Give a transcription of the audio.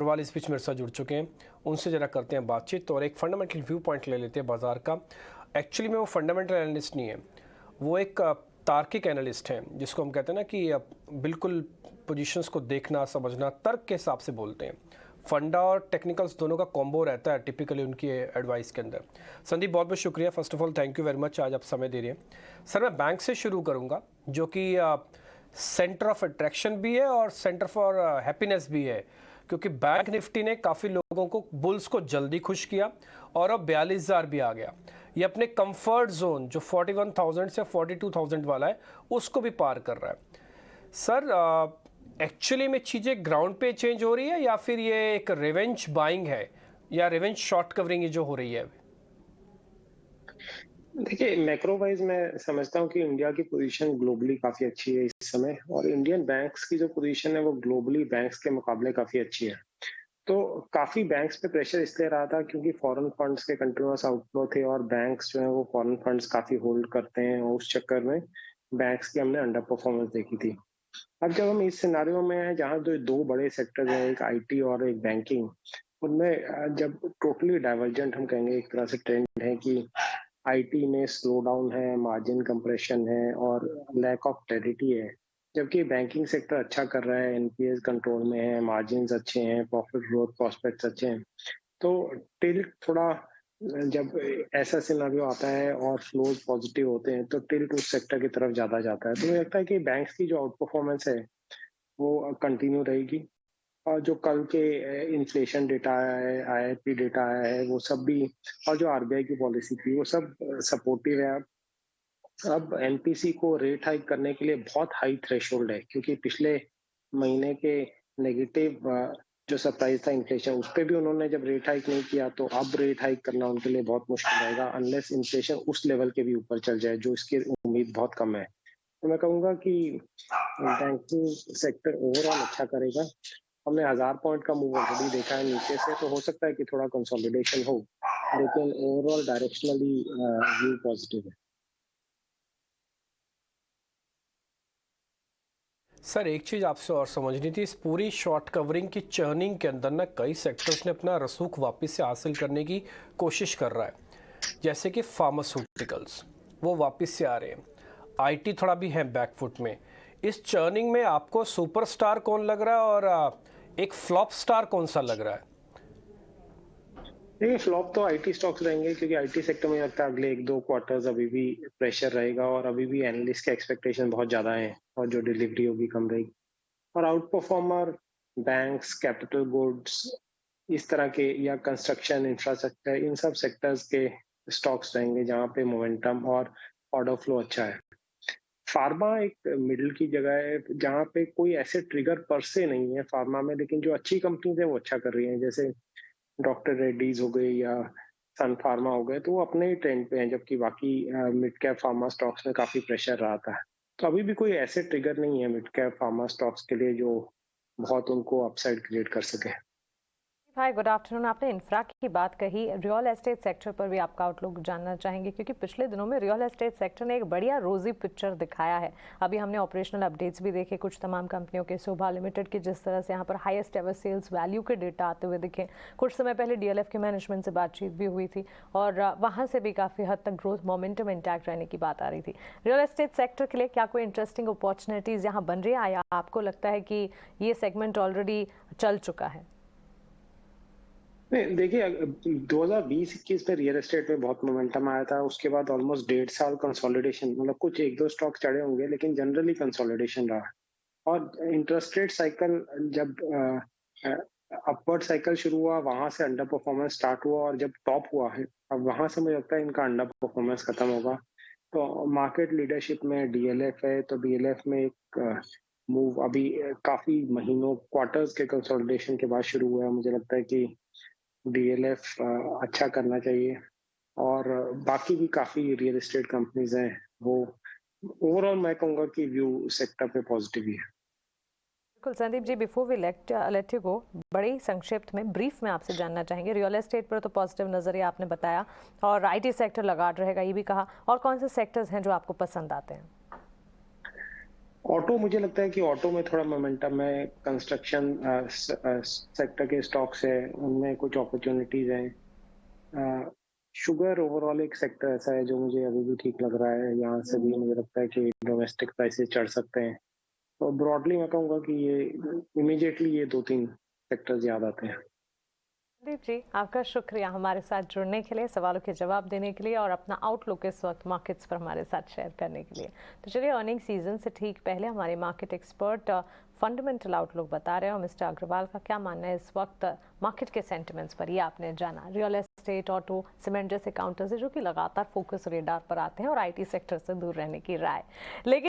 अग्रवाल इस बीच मेरे साथ जुड़ चुके हैं, उनसे ज़रा करते हैं बातचीत और एक फंडामेंटल व्यू पॉइंट ले लेते हैं बाज़ार का। एक्चुअली में वो फंडामेंटल एनालिस्ट नहीं है, वो एक तार्किक एनालिस्ट हैं, जिसको हम कहते हैं ना कि बिल्कुल पोजीशंस को देखना समझना तर्क के हिसाब से बोलते हैं। फंडा और टेक्निकल्स दोनों का कॉम्बो रहता है टिपिकली उनकी एडवाइस के अंदर। संदीप, बहुत बहुत शुक्रिया, first of all thank you very much, आज आप समय दे रहे हैं। सर, मैं बैंक से शुरू करूँगा, जो कि सेंटर ऑफ अट्रैक्शन भी है और सेंटर फॉर हैप्पीनेस भी है, क्योंकि बैंक निफ्टी ने काफ़ी लोगों को, बुल्स को जल्दी खुश किया और अब 42,000 भी आ गया। ये अपने कंफर्ट जोन जो 41,000 से 42,000 वाला है उसको भी पार कर रहा है। सर, एक्चुअली में चीज़ें ग्राउंड पे चेंज हो रही है या फिर ये एक रिवेंज बाइंग है या रिवेंज शॉर्ट कवरिंग जो हो रही है? देखिए, मैक्रो वाइज मैं समझता हूँ कि इंडिया की पोजीशन ग्लोबली काफी अच्छी है इस समय, और इंडियन बैंक्स की जो पोजीशन है वो ग्लोबली बैंक्स के मुकाबले काफी अच्छी है। तो काफी बैंक्स पे प्रेशर इसलिए रहा था क्योंकि फॉरेन फंड्स के कंटिन्यूअस आउटफ्लो थे, और बैंक्स जो है वो फॉरेन फंड्स काफी होल्ड करते हैं, और उस चक्कर में बैंक्स की हमने अंडर परफॉर्मेंस देखी थी। अब जब हम इस सिनारियो में हैं जहाँ दो बड़े सेक्टर हैं, एक आईटी और एक बैंकिंग, उनमें जब टोटली डाइवर्जेंट हम कहेंगे एक तरह से ट्रेंड है कि आईटी में स्लो डाउन है, मार्जिन कंप्रेशन है और लैक ऑफ क्लैरिटी है, जबकि बैंकिंग सेक्टर अच्छा कर रहा है, एनपीएस कंट्रोल में है, मार्जिन्स अच्छे हैं, प्रॉफिट ग्रोथ प्रोस्पेक्ट्स अच्छे हैं। तो टिल्ट थोड़ा, जब ऐसा सिनेरियो आता है और फ्लोज पॉजिटिव होते हैं तो टिल्ट उस सेक्टर की तरफ ज्यादा जाता है। तो मुझे लगता है कि बैंक्स की जो आउट परफॉर्मेंस है वो कंटिन्यू रहेगी, और जो कल के इन्फ्लेशन डेटा आया है, आईआईपी डेटा आया है, वो सब भी, और जो आरबीआई की पॉलिसी थी वो सब सपोर्टिव है। अब एमपीसी को रेट हाइक करने के लिए बहुत हाई थ्रेशोल्ड है, क्योंकि पिछले महीने के नेगेटिव जो सरप्राइज था इन्फ्लेशन, उस पर भी उन्होंने जब रेट हाइक नहीं किया, तो अब रेट हाइक करना उनके लिए बहुत मुश्किल रहेगा अनलेस इन्फ्लेशन उस लेवल के भी ऊपर चल जाए, जो इसकी उम्मीद बहुत कम है। तो मैं कहूँगा कि बैंकिंग सेक्टर ओवरऑल अच्छा करेगा। हमने 1000 पॉइंट का मूव ऑलरेडी देखा है नीचे से, तो हो सकता है कि थोड़ा कंसोलिडेशन हो, लेकिन ओवरऑल डायरेक्शनली व्यू पॉजिटिव है। सर, एक चीज़ आपसे और समझनी थी, इस पूरी शॉर्ट कवरिंग की चर्निंग के अंदर ना कई सेक्टर्स ने अपना रसूख वापस से हासिल करने की कोशिश कर रहा है, जैसे कि फार्मास्यूटिकल्स वो वापस से आ रहे हैं, आईटी थोड़ा भी है बैकफुट में। इस चर्निंग में आपको सुपरस्टार कौन लग रहा है और एक फ्लॉप स्टार कौन सा लग रहा है? नहीं, फ्लॉप तो आईटी स्टॉक्स रहेंगे, क्योंकि आईटी सेक्टर में लगता है अगले 1-2 क्वार्टर्स अभी भी प्रेशर रहेगा, और अभी भी एनालिस्ट के एक्सपेक्टेशन बहुत ज्यादा है, और जो डिलीवरी होगी कम रहेगी। और out performer banks, capital goods, इस तरह के, या कंस्ट्रक्शन इंफ्रास्ट्रक्चर, इन सब सेक्टर्स के स्टॉक्स रहेंगे जहाँ पे मोमेंटम और ऑर्डर फ्लो अच्छा है। फार्मा एक मिडिल की जगह है, जहाँ पे कोई ऐसे ट्रिगर पर से नहीं है फार्मा में, लेकिन जो अच्छी कंपनीज है वो अच्छा कर रही हैं, जैसे डॉक्टर रेड्डीज हो गई या सन फार्मा हो गए, तो वो अपने ही ट्रेंड पे हैं, जबकि बाकी मिड कैप फार्मा स्टॉक्स में काफी प्रेशर रहा था। तो अभी भी कोई ऐसे ट्रिगर नहीं है मिड कैप फार्मा स्टॉक्स के लिए जो बहुत उनको अपसाइड क्रिएट कर सके। हाय, गुड आफ्टरनून। आपने इंफ्रा की बात कही, रियल एस्टेट सेक्टर पर भी आपका आउटलुक जानना चाहेंगे, क्योंकि पिछले दिनों में रियल एस्टेट सेक्टर ने एक बढ़िया रोजी पिक्चर दिखाया है। अभी हमने ऑपरेशनल अपडेट्स भी देखे कुछ तमाम कंपनियों के, शोभा लिमिटेड के जिस तरह से यहाँ पर हाईएस्ट एवर सेल्स वैल्यू के डेटा आते हुए दिखे। कुछ समय पहले डीएलएफ के मैनेजमेंट से बातचीत भी हुई थी और वहाँ से भी काफ़ी हद तक ग्रोथ मोमेंटम इंटैक्ट रहने की बात आ रही थी। रियल एस्टेट सेक्टर के लिए क्या कोई इंटरेस्टिंग अपॉर्चुनिटीज़ यहाँ बन रही है, या आपको लगता है कि ये सेगमेंट ऑलरेडी चल चुका है? नहीं, देखिए, 2020-21 में रियल एस्टेट में बहुत मोमेंटम आया था, उसके बाद ऑलमोस्ट 1.5 साल कंसोलिडेशन, मतलब कुछ 1-2 स्टॉक चढ़े होंगे, लेकिन जनरली कंसोलिडेशन रहा। और इंटरेस्ट रेट साइकिल जब अपवर्ड साइकिल शुरू हुआ, वहां से अंडर परफॉर्मेंस स्टार्ट हुआ, और जब टॉप हुआ है, अब वहां से मुझे लगता है इनका अंडर परफॉर्मेंस खत्म होगा। तो मार्केट लीडरशिप में डीएलएफ है, तो डीएलएफ में एक मूव अभी काफी महीनों, क्वार्टर्स के कंसोलिडेशन के बाद शुरू हुआ है। मुझे लगता है कि डीएलएफ अच्छा करना चाहिए, और बाकी भी काफी रियल एस्टेट कंपनीज हैं, वो ओवरऑल मैं कहूंगा कि व्यू सेक्टर पे पॉजिटिव ही है। बिल्कुल Sandeep ji, before we let you go, बड़ी संक्षिप्त में, ब्रीफ में आपसे जानना चाहेंगे, रियल एस्टेट पर तो पॉजिटिव नजरिया आपने बताया, और आईटी सेक्टर लगातार रहेगा ये भी कहा, और कौन से सेक्टर्स हैं जो आपको पसंद आते हैं? ऑटो मुझे लगता है कि ऑटो में थोड़ा मोमेंटम है, कंस्ट्रक्शन सेक्टर के स्टॉक्स है, उनमें कुछ अपॉर्चुनिटीज हैं। शुगर ओवरऑल एक सेक्टर ऐसा है जो मुझे अभी भी ठीक लग रहा है, यहाँ से भी मुझे लगता है कि डोमेस्टिक प्राइसेस चढ़ सकते हैं। तो ब्रॉडली मैं कहूँगा कि ये इमीडिएटली ये 2-3 सेक्टर्स याद आते हैं। दीप जी, आपका शुक्रिया हमारे साथ जुड़ने के लिए, सवालों के जवाब देने के लिए और अपना आउटलुक इस वक्त मार्केट्स पर हमारे साथ शेयर करने के लिए। तो चलिए, अर्निंग सीजन से ठीक पहले हमारे मार्केट एक्सपर्ट फंडामेंटल आउटलुक बता रहे हैं और मिस्टर अग्रवाल का क्या मानना है इस वक्त मार्केट के सेंटिमेंट्स पर, ये आपने जाना। रियल एस्टेट, ऑटो, सीमेंट जैसे काउंटर्स है जो कि लगातार फोकस रेडार पर आते हैं और IT सेक्टर से दूर रहने की राय। लेकिन